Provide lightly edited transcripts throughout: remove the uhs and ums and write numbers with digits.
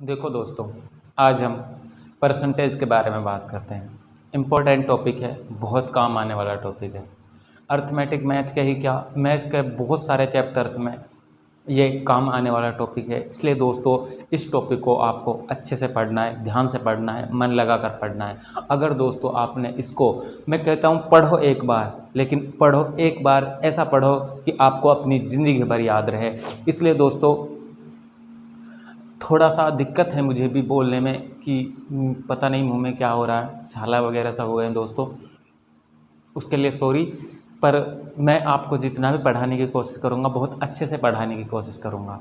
देखो दोस्तों, आज हम परसेंटेज के बारे में बात करते हैं। इम्पोर्टेंट टॉपिक है, बहुत काम आने वाला टॉपिक है। अर्थमेटिक मैथ के ही क्या, मैथ के बहुत सारे चैप्टर्स में ये काम आने वाला टॉपिक है। इसलिए दोस्तों, इस टॉपिक को आपको अच्छे से पढ़ना है, ध्यान से पढ़ना है, मन लगा कर पढ़ना है। अगर दोस्तों आपने इसको, मैं कहता हूँ पढ़ो एक बार, लेकिन पढ़ो एक बार ऐसा पढ़ो कि आपको अपनी ज़िंदगी भर याद रहे। इसलिए दोस्तों, थोड़ा सा दिक्कत है मुझे भी बोलने में कि पता नहीं मुंह में क्या हो रहा है, छाला वगैरह सब हुए हैं दोस्तों, उसके लिए सॉरी। पर मैं आपको जितना भी पढ़ाने की कोशिश करूँगा, बहुत अच्छे से पढ़ाने की कोशिश करूँगा।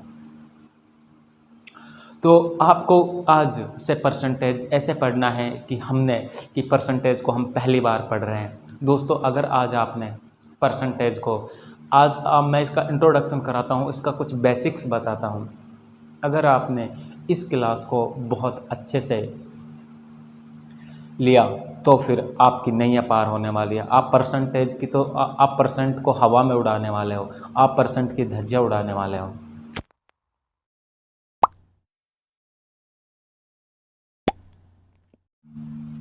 तो आपको आज से परसेंटेज ऐसे पढ़ना है कि परसेंटेज को हम पहली बार पढ़ रहे हैं। दोस्तों, अगर आज आपने परसेंटेज को मैं इसका इंट्रोडक्शन कराता हूँ, इसका कुछ बेसिक्स बताता हूँ। अगर आपने इस क्लास को बहुत अच्छे से लिया तो फिर आपकी नैया पार होने वाली है। आप परसेंटेज की तो आप परसेंट को हवा में उड़ाने वाले हो, आप परसेंट की धज्जियाँ उड़ाने वाले हो।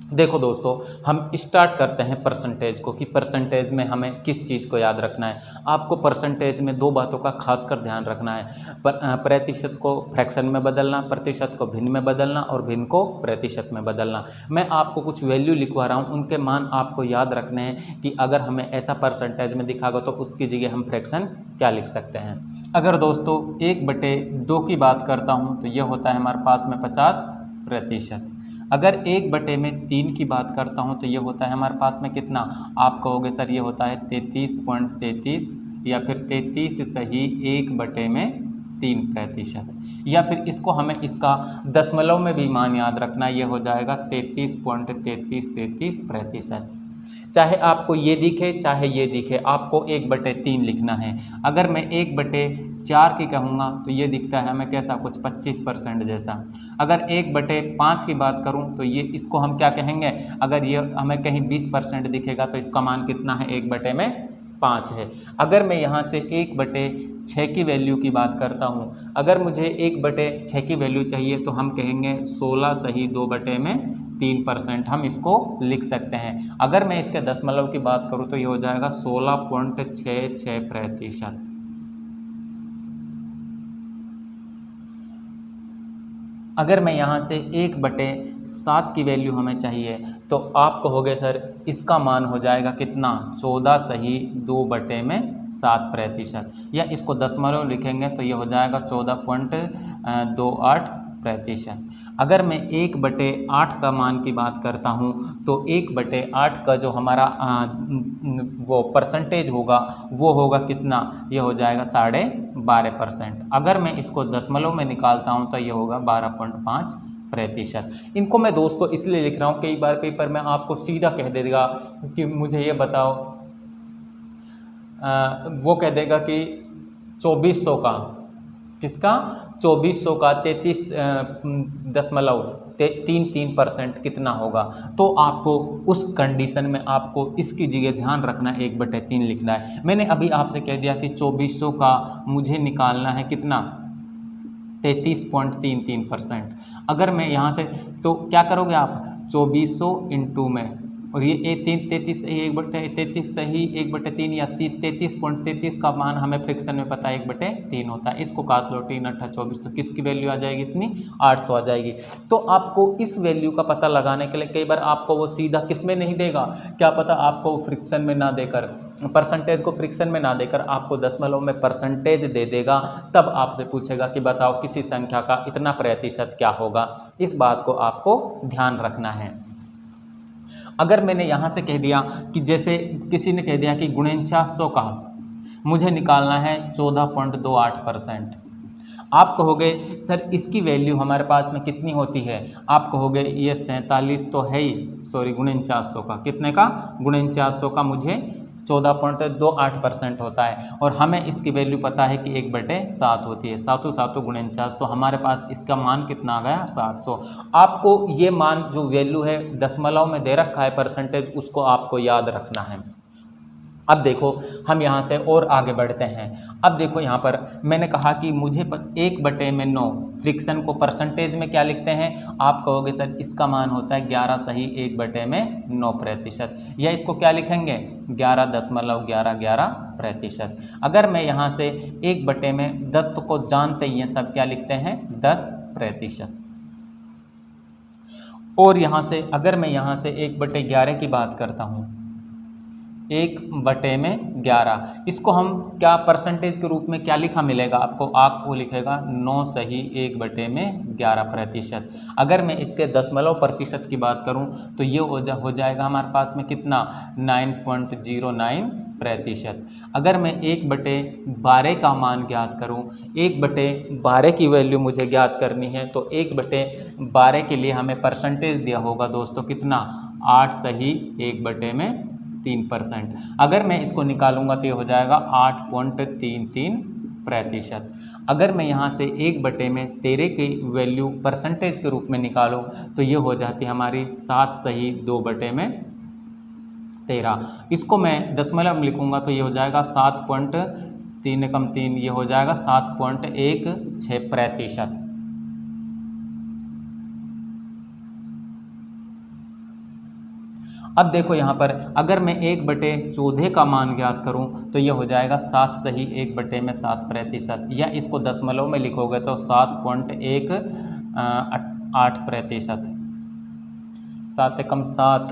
देखो दोस्तों, हम स्टार्ट करते हैं परसेंटेज को कि परसेंटेज में हमें किस चीज़ को याद रखना है। आपको परसेंटेज में दो बातों का खासकर ध्यान रखना है। प्रतिशत को फ्रैक्शन में बदलना, प्रतिशत को भिन्न में बदलना और भिन्न को प्रतिशत में बदलना। मैं आपको कुछ वैल्यू लिखवा रहा हूँ, उनके मान आपको याद रखने हैं कि अगर हमें ऐसा परसेंटेज में दिखागा तो उसकी जगह हम फ्रैक्शन क्या लिख सकते हैं। अगर दोस्तों 1/2 की बात करता हूँ तो यह होता है हमारे पास में 50%। अगर 1/3 की बात करता हूँ तो ये होता है हमारे पास में कितना, आप कहोगे सर ये होता है 33.33 या फिर 33 सही 1/3%, या फिर इसको हमें इसका दशमलव में भी मान याद रखना, ये हो जाएगा 33.3333%। चाहे आपको ये दिखे चाहे ये दिखे, आपको 1/3 लिखना है। अगर मैं 1/4 की कहूँगा तो ये दिखता है हमें कैसा, कुछ 25% जैसा। अगर 1/5 की बात करूँ तो ये इसको हम क्या कहेंगे, अगर ये हमें कहीं 20% दिखेगा तो इसका मान कितना है, 1/5 है। अगर मैं यहाँ से 1/6 की वैल्यू की बात करता हूँ, अगर मुझे 1/6 की वैल्यू चाहिए तो हम कहेंगे 16 सही 2/3%, हम इसको लिख सकते हैं। अगर मैं इसके दशमलव की बात करूँ तो ये हो जाएगा 16.66%। अगर मैं यहाँ से 1/7 की वैल्यू हमें चाहिए तो आप कहोगे सर इसका मान हो जाएगा कितना, 14 सही 2/7%, या इसको दशमलव लिखेंगे तो ये हो जाएगा 14.28%। अगर मैं 1/8 का मान की बात करता हूँ तो 1/8 का जो हमारा वो परसेंटेज होगा वो होगा कितना, ये हो जाएगा 12.5%। अगर मैं इसको दशमलव में निकालता हूँ तो ये होगा 12.5%। इनको मैं दोस्तों इसलिए लिख रहा हूँ, कई बार पेपर में आपको सीधा कह देगा कि मुझे ये बताओ, वो कह देगा कि 2400 का, किसका, 2400 का 33.33% कितना होगा। तो आपको उस कंडीशन में आपको इसकी जगह ध्यान रखना, 1/3 लिखना है। मैंने अभी आपसे कह दिया कि 2400 का मुझे निकालना है कितना, 33.33%। अगर मैं यहाँ से, तो क्या करोगे आप, 2400 इंटू में, और ये 33 सही 1/33 सही 1/3 या 33.33 का मान हमें फ्रैक्शन में पता है 1/3 होता है। इसको काट लो, 3 8 24, तो किसकी वैल्यू आ जाएगी इतनी, 800 आ जाएगी। तो आपको इस वैल्यू का पता लगाने के लिए कई बार आपको वो सीधा किस में नहीं देगा, क्या पता आपको फ्रिक्शन में ना देकर, परसेंटेज को फ्रिक्शन में ना देकर आपको दशमलव में परसेंटेज दे देगा। तब आपसे पूछेगा कि बताओ किसी संख्या का इतना प्रतिशत क्या होगा। इस बात को आपको ध्यान रखना है। अगर मैंने यहाँ से कह दिया कि जैसे किसी ने कह दिया कि 4900 का मुझे निकालना है 14.28%, आप कहोगे सर इसकी वैल्यू हमारे पास में कितनी होती है, आप कहोगे ये 47 तो है ही, सॉरी 4900 का, कितने का, 4900 का मुझे 14.28% होता है, और हमें इसकी वैल्यू पता है कि 1/7 होती है, 7 7 49, तो हमारे पास इसका मान कितना आ गया, 700। आपको ये मान जो वैल्यू है दशमलव में दे रखा है परसेंटेज, उसको आपको याद रखना है। अब देखो हम यहाँ से और आगे बढ़ते हैं। अब देखो यहाँ पर मैंने कहा कि मुझे 1/9 फ्रिक्शन को परसेंटेज में क्या लिखते हैं। आप कहोगे सर इसका मान होता है 11 सही 1/9%, या इसको क्या लिखेंगे 11.1111%। अगर मैं यहाँ से 1/10 को जानते ही हैं सब क्या लिखते हैं 10%। और यहाँ से अगर मैं यहाँ से 1/11 की बात करता हूँ, 1/11 इसको हम क्या परसेंटेज के रूप में क्या लिखा मिलेगा आपको लिखेगा 9 सही 1/11%। अगर मैं इसके दशमलव प्रतिशत की बात करूं तो ये हो जाएगा हमारे पास में कितना 9.09%। अगर मैं 1/12 का मान ज्ञात करूं, 1/12 की वैल्यू मुझे ज्ञात करनी है तो 1/12 के लिए हमें परसेंटेज दिया होगा दोस्तों कितना 8 सही 1/3%। अगर मैं इसको निकालूंगा तो ये हो जाएगा 8.33%। अगर मैं यहाँ से 1/13 की वैल्यू परसेंटेज के रूप में निकालूं तो ये हो जाती है हमारी 7 सही 2/13। इसको मैं दशमलव में लिखूंगा तो ये हो जाएगा 7.3 कम 3 ये हो जाएगा 7.16%। अब देखो यहाँ पर अगर मैं 1/14 का मान ज्ञात करूँ तो ये हो जाएगा 7 सही 1/7%, या इसको दशमलव में लिखोगे तो 7.18%। 7 कम 7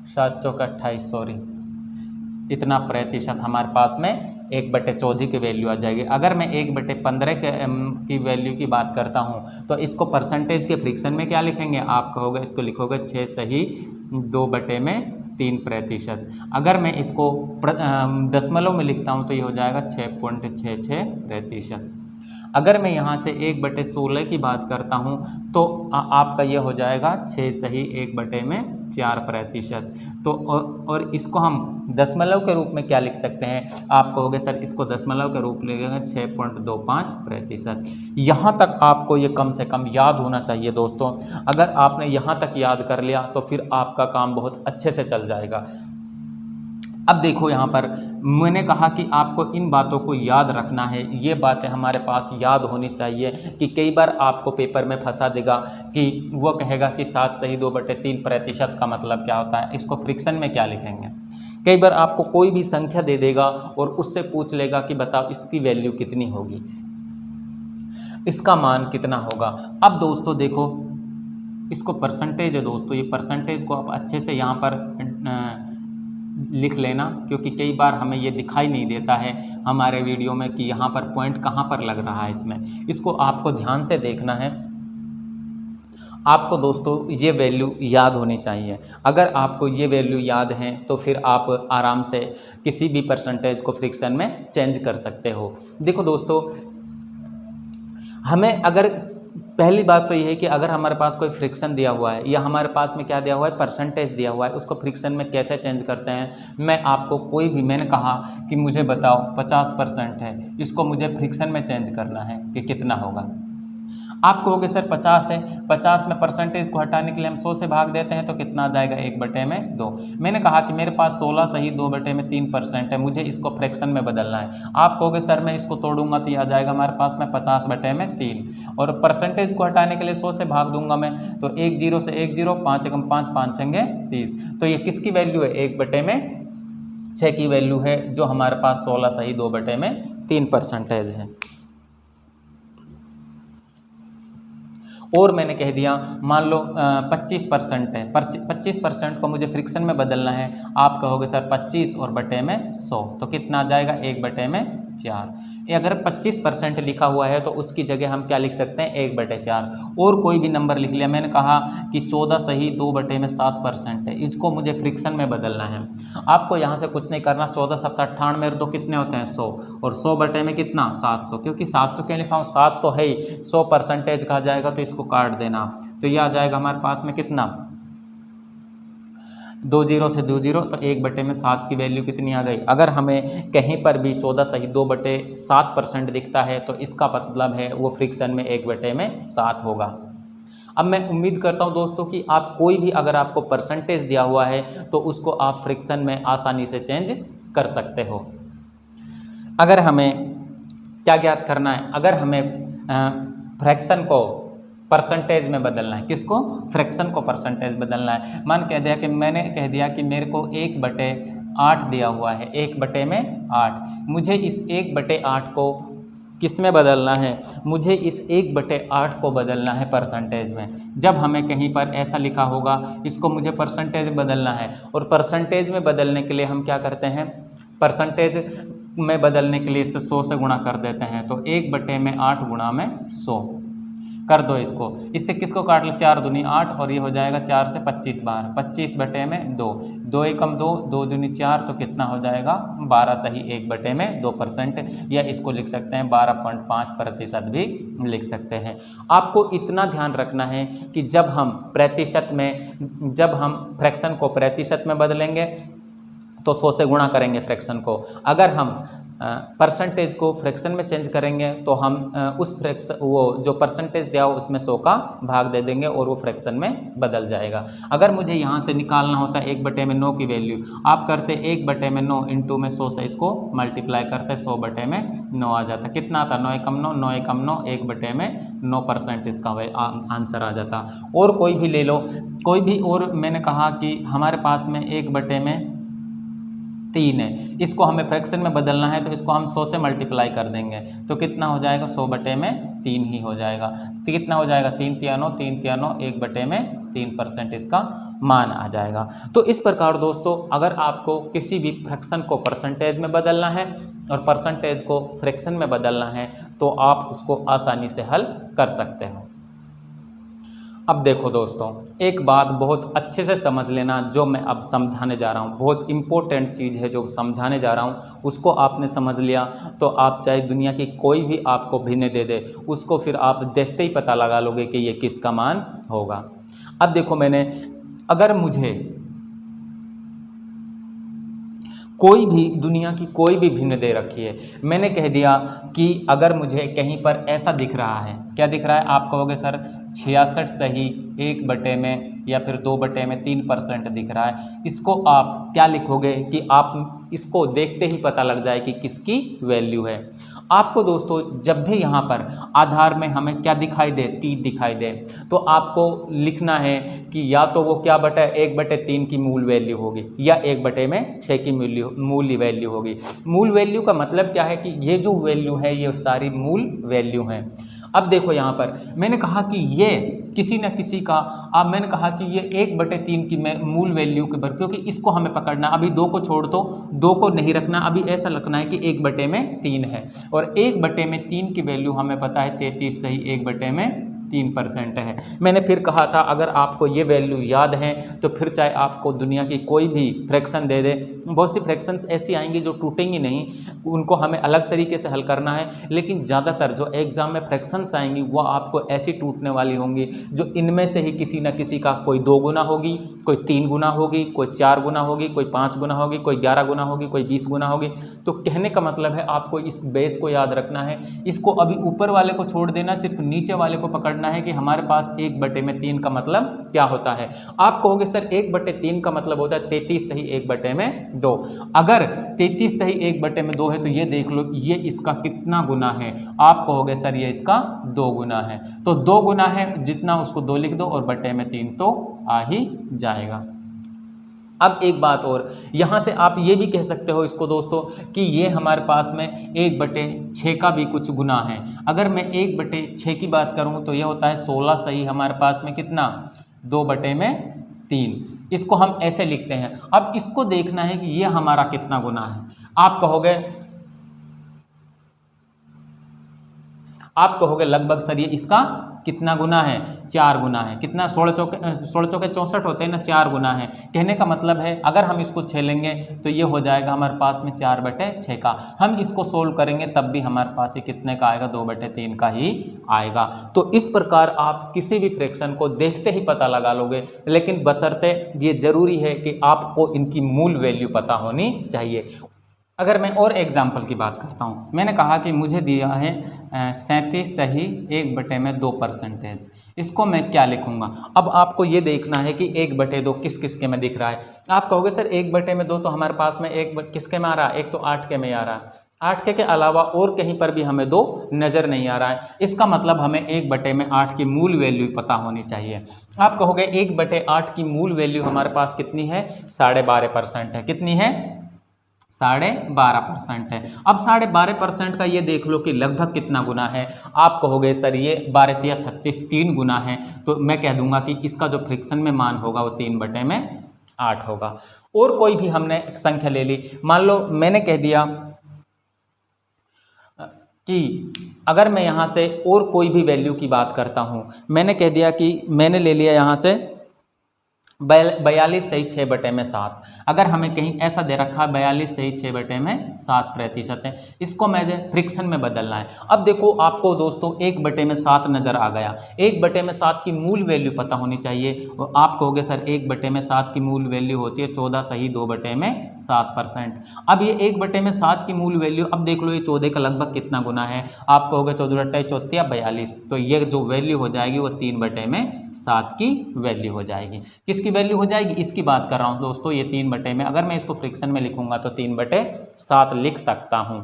7 चौका 28 सॉरी, इतना प्रतिशत हमारे पास में 1/14 की वैल्यू आ जाएगी। अगर मैं 1/15 की वैल्यू की बात करता हूँ तो इसको परसेंटेज के फ्रिक्शन में क्या लिखेंगे, आप कहोगे इसको लिखोगे 6 सही 2/3%। अगर मैं इसको दशमलव में लिखता हूँ तो ये हो जाएगा 6.66%। अगर मैं यहाँ से 1/16 की बात करता हूँ तो आपका ये हो जाएगा 6 सही 1/4%। तो और इसको हम दशमलव के रूप में क्या लिख सकते हैं, आप कहोगे सर इसको दशमलव के रूप में लिखेंगे 6.25%। यहाँ तक आपको ये कम से कम याद होना चाहिए दोस्तों। अगर आपने यहाँ तक याद कर लिया तो फिर आपका काम बहुत अच्छे से चल जाएगा। अब देखो यहाँ पर मैंने कहा कि आपको इन बातों को याद रखना है, ये बातें हमारे पास याद होनी चाहिए कि कई बार आपको पेपर में फंसा देगा कि वो कहेगा कि 7 सही 2/3% का मतलब क्या होता है, इसको फ्रिक्शन में क्या लिखेंगे। कई बार आपको कोई भी संख्या दे देगा और उससे पूछ लेगा कि बताओ इसकी वैल्यू कितनी होगी, इसका मान कितना होगा। अब दोस्तों देखो इसको परसेंटेज है दोस्तों, ये परसेंटेज को आप अच्छे से यहाँ पर लिख लेना, क्योंकि कई बार हमें ये दिखाई नहीं देता है हमारे वीडियो में कि यहाँ पर पॉइंट कहाँ पर लग रहा है। इसको आपको ध्यान से देखना है। आपको दोस्तों ये वैल्यू याद होनी चाहिए। अगर आपको ये वैल्यू याद है तो फिर आप आराम से किसी भी परसेंटेज को फ्रिक्शन में चेंज कर सकते हो। देखो दोस्तों हमें अगर पहली बात तो ये है कि अगर हमारे पास कोई फ्रिक्शन दिया हुआ है या हमारे पास में क्या दिया हुआ है परसेंटेज दिया हुआ है, उसको फ्रिक्शन में कैसे चेंज करते हैं। मैं आपको मैंने कहा कि मुझे बताओ 50% है, इसको मुझे फ्रिक्शन में चेंज करना है कि कितना होगा। आप कहोगे सर 50 है, 50 में परसेंटेज को हटाने के लिए हम 100 से भाग देते हैं तो कितना आ जाएगा 1/2। मैंने कहा कि मेरे पास 16 सही 2/3% है, मुझे इसको फ्रैक्शन में बदलना है। आप कहोगे सर मैं इसको तोड़ूंगा तो ये आ जाएगा हमारे पास में 50/3, और परसेंटेज को हटाने के लिए 100 से भाग दूंगा मैं तो 1 0 से 1 0, 5 एकम 5, 5 छंगे 30। तो ये किसकी वैल्यू है 1/6 की वैल्यू है, जो हमारे पास 16 सही 2/3% है। और मैंने कह दिया मान लो 25% है, 25% को मुझे फ्रिक्शन में बदलना है। आप कहोगे सर 25 और बटे में 100 तो कितना आ जाएगा 1/4। अगर 25% लिखा हुआ है तो उसकी जगह हम क्या लिख सकते हैं 1/4, और कोई भी नंबर लिख लिया। मैंने कहा कि 14 सही 2/7% है, इसको मुझे फ्रिक्शन में बदलना है। आपको यहाँ से कुछ नहीं करना, 14 7 98 तो कितने होते हैं 100, और 100 बटे में कितना 700, क्योंकि 700 क्यों लिखा हूँ 7 तो है ही, 100% कहा जाएगा तो इसको काट देना। तो ये आ जाएगा हमारे पास में कितना 2 0 से 2 0, तो 1/7 की वैल्यू कितनी आ गई। अगर हमें कहीं पर भी 14 सही 2/7% दिखता है तो इसका मतलब है वो फ्रिक्शन में 1/7 होगा। अब मैं उम्मीद करता हूं दोस्तों कि आप कोई भी अगर आपको परसेंटेज दिया हुआ है तो उसको आप फ्रैक्शन में आसानी से चेंज कर सकते हो। अगर हमें क्या ज्ञात करना है, अगर हमें फ्रैक्शन को परसेंटेज में बदलना है, किसको, फ्रैक्शन को परसेंटेज बदलना है। मान कह दिया कि मैंने कह दिया कि मेरे को 1/8 दिया हुआ है, 1/8, मुझे इस 1/8 को किस में बदलना है, मुझे इस 1/8 को बदलना है परसेंटेज में। जब हमें कहीं पर ऐसा लिखा होगा इसको मुझे परसेंटेज बदलना है, और परसेंटेज में बदलने के लिए हम क्या करते हैं, परसेंटेज में बदलने के लिए इससे 100 से गुणा कर देते हैं। तो 1/8 गुणा में 100 कर दो इसको, इससे किसको काट लो, 4 दूनी 8 और ये हो जाएगा 4 से 25 बार, 25/2, 2 एकम 2, 2 दूनी 4, तो कितना हो जाएगा 12 सही 1/2%, या इसको लिख सकते हैं 12.5% भी लिख सकते हैं। आपको इतना ध्यान रखना है कि जब हम फ्रैक्शन को प्रतिशत में बदलेंगे तो 100 से गुणा करेंगे फ्रैक्शन को, अगर हम परसेंटेज को फ्रैक्शन में चेंज करेंगे तो हम उस फ्रैक्शन, वो जो परसेंटेज दिया हो उसमें 100 का भाग दे देंगे और वो फ्रैक्शन में बदल जाएगा। अगर मुझे यहाँ से निकालना होता 1/9 की वैल्यू, आप करते 1/9 इंटू में 100 से इसको मल्टीप्लाई करते 100/9 आ जाता, कितना आता 9 एकम 9, 9 एकम 9, 1/9% इसका आंसर आ जाता। और कोई भी ले लो, कोई भी, और मैंने कहा कि हमारे पास में 1/3 है, इसको हमें फ्रैक्शन में बदलना है तो इसको हम 100 से मल्टीप्लाई कर देंगे तो कितना हो जाएगा 100/3 ही हो जाएगा। तो कितना हो जाएगा 3 तिया 9, 3 तिया 9, 1/3% इसका मान आ जाएगा। तो इस प्रकार दोस्तों अगर आपको किसी भी फ्रैक्शन को परसेंटेज में बदलना है और परसेंटेज को फ्रैक्शन में बदलना है तो आप उसको आसानी से हल कर सकते हो। अब देखो दोस्तों, एक बात बहुत अच्छे से समझ लेना, जो मैं अब समझाने जा रहा हूँ बहुत इम्पोर्टेंट चीज़ है जो समझाने जा रहा हूँ, उसको आपने समझ लिया तो आप चाहे दुनिया की कोई भी आपको भिन्न दे दे उसको फिर आप देखते ही पता लगा लोगे कि ये किसका मान होगा। अब देखो, मैंने अगर मुझे कोई भी दुनिया की कोई भी भिन्न दे रखी है, मैंने कह दिया कि अगर मुझे कहीं पर ऐसा दिख रहा है, क्या दिख रहा है, आप कहोगे सर 66 सही 1/में या फिर 2/3% दिख रहा है, इसको आप क्या लिखोगे कि आप इसको देखते ही पता लग जाए कि किसकी वैल्यू है। आपको दोस्तों जब भी यहाँ पर आधार में हमें क्या दिखाई दे, 3 दिखाई दे, तो आपको लिखना है कि या तो वो क्या 1/3 की मूल वैल्यू होगी या 1/6 की मूल वैल्यू होगी। मूल वैल्यू का मतलब क्या है कि ये जो वैल्यू है ये सारी मूल वैल्यू हैं। अब देखो यहाँ पर मैंने कहा कि ये किसी न किसी का, अब मैंने कहा कि ये 1/3 की मूल वैल्यू के बर, क्योंकि इसको हमें पकड़ना, अभी 2 को छोड़ दो, 2 को नहीं रखना, अभी ऐसा रखना है कि 1/3 है और 1/3 की वैल्यू हमें पता है 33 सही 1/3% है। मैंने फिर कहा था अगर आपको ये वैल्यू याद है तो फिर चाहे आपको दुनिया की कोई भी फ्रैक्शन दे दे, बहुत सी फ्रैक्शंस ऐसी आएंगी जो टूटेंगी नहीं, उनको हमें अलग तरीके से हल करना है, लेकिन ज़्यादातर जो एग्ज़ाम में फ्रैक्शंस आएंगी वो आपको ऐसी टूटने वाली होंगी जो इनमें से ही किसी न किसी का कोई 2 गुना होगी, कोई 3 गुना होगी, कोई 4 गुना होगी, कोई 5 गुना होगी, कोई 11 गुना होगी, कोई 20 गुना होगी। तो कहने का मतलब है आपको इस बेस को याद रखना है, इसको अभी ऊपर वाले को छोड़ देना, सिर्फ नीचे वाले को पकड़ना है कि हमारे पास 1/3 का मतलब क्या होता है। आप कहोगे सर 1/3 का मतलब होता है 33 सही 1/2। अगर 33 सही 1/2 है तो ये देख लो ये इसका कितना गुना है, आप कहोगे सर ये इसका 2 गुना है, तो 2 गुना है जितना उसको 2 लिख दो और 3 तो आ ही जाएगा। अब एक बात और, यहाँ से आप ये भी कह सकते हो इसको दोस्तों कि ये हमारे पास में 1/6 का भी कुछ गुना है। अगर मैं 1/6 की बात करूँ तो ये होता है 16 सही हमारे पास में कितना 2/3, इसको हम ऐसे लिखते हैं। अब इसको देखना है कि ये हमारा कितना गुना है। आप कहोगे लगभग सर ये इसका कितना गुना है, 4 गुना है। कितना 16 चौके 64 होते हैं ना, 4 गुना है। कहने का मतलब है अगर हम इसको छेलेंगे तो ये हो जाएगा हमारे पास में 4/6 का। हम इसको सोल्व करेंगे तब भी हमारे पास ये कितने का आएगा, 2/3 का ही आएगा। तो इस प्रकार आप किसी भी फ्रैक्शन को देखते ही पता लगा लोगे, लेकिन बशर्ते ये जरूरी है कि आपको इनकी मूल वैल्यू पता होनी चाहिए। अगर मैं और एग्जाम्पल की बात करता हूँ, मैंने कहा कि मुझे दिया है 37 सही 1/2%। इसको मैं क्या लिखूँगा? अब आपको ये देखना है कि 1/2 किस किस के में दिख रहा है। आप कहोगे सर 1/2 तो हमारे पास में एक किसके में आ रहा है, एक तो 8 के में आ रहा है, 8 के अलावा और कहीं पर भी हमें 2 नज़र नहीं आ रहा है। इसका मतलब हमें 1/8 की मूल वैल्यू पता होनी चाहिए। आप कहोगे 1/8 की मूल वैल्यू हमारे पास कितनी है, 12.5% है। कितनी है? 12.5% है। अब 12.5% का ये देख लो कि लगभग कितना गुना है। आप कहोगे सर ये 12 तिया 36 3 गुना है, तो मैं कह दूंगा कि इसका जो फ्रिक्शन में मान होगा वो 3/8 होगा। और कोई भी हमने एक संख्या ले ली, मान लो मैंने कह दिया कि अगर मैं यहाँ से और कोई भी वैल्यू की बात करता हूँ, मैंने कह दिया कि मैंने ले लिया यहाँ से 42 सही 6/7। अगर हमें कहीं ऐसा दे रखा है 42 सही 6/7% है, इसको मुझे फ्रिक्शन में बदलना है। अब देखो आपको दोस्तों 1/7 नज़र आ गया। 1/7 की मूल वैल्यू पता होनी चाहिए। और आप कहोगे सर 1/7 की मूल वैल्यू होती है 14 सही 2/7%। अब ये 1/7 की मूल वैल्यू, अब देख लो ये 14 का लगभग कितना गुना है। आप कहोगे 14 चौथी 42, तो ये जो वैल्यू हो जाएगी वो 3/7 की वैल्यू हो जाएगी। किसकी वैल्यू हो जाएगी? इसकी बात कर रहा हूं दोस्तों। ये 3 में, अगर मैं इसको फ्रिक्शन में लिखूंगा तो 3/7 लिख सकता हूं।